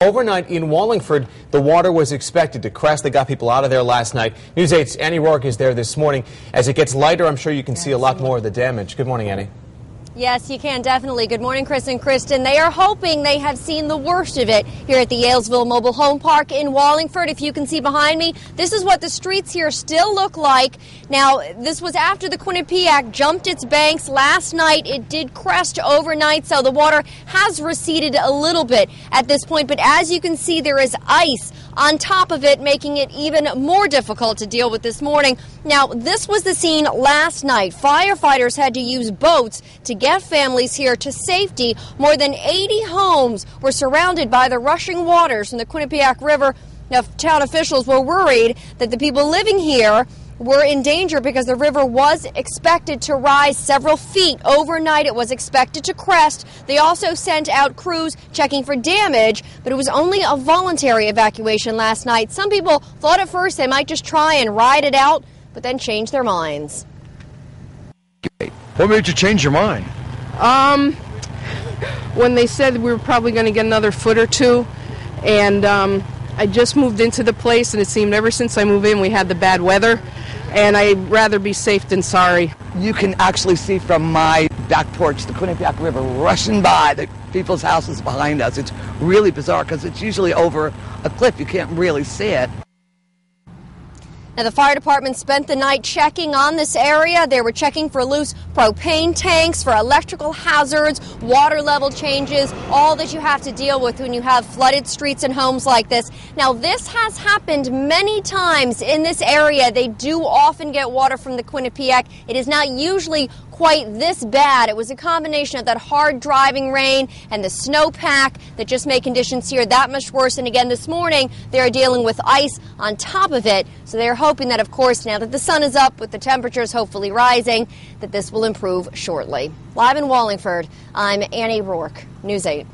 Overnight in Wallingford, the water was expected to crest. They got people out of there last night. News 8's Annie Rourke is there this morning. As it gets lighter, I'm sure you can see a lot more of the damage. Good morning, Annie. Yes, you can, definitely. Good morning, Chris and Kristen. They are hoping they have seen the worst of it here at the Yalesville Mobile Home Park in Wallingford. If you can see behind me, this is what the streets here still look like. Now, this was after the Quinnipiac jumped its banks last night. It did crest overnight, so the water has receded a little bit at this point. But as you can see, there is ice on top of it, making it even more difficult to deal with this morning. Now, this was the scene last night. Firefighters had to use boats to get families here to safety. More than 80 homes were surrounded by the rushing waters from the Quinnipiac River. Now, town officials were worried that the people living here were in danger because the river was expected to rise several feet overnight. It was expected to crest. They also sent out crews checking for damage, but it was only a voluntary evacuation last night. Some people thought at first they might just try and ride it out, but then changed their minds. What made you change your mind? When they said we were probably going to get another foot or two, and I just moved into the place, and it seemed ever since I moved in we had the bad weather, and I'd rather be safe than sorry. You can actually see from my back porch the Quinnipiac River rushing by the people's houses behind us. It's really bizarre because it's usually over a cliff. You can't really see it. Now, the fire department spent the night checking on this area. They were checking for loose propane tanks, for electrical hazards, water level changes, all that you have to deal with when you have flooded streets and homes like this. Now, this has happened many times in this area. They do often get water from the Quinnipiac. It is not usually quite this bad. It was a combination of that hard driving rain and the snowpack that just made conditions here that much worse. And again, this morning, they are dealing with ice on top of it. So they are hoping that, of course, now that the sun is up with the temperatures hopefully rising, that this will improve shortly. Live in Wallingford, I'm Annie Rourke, News 8.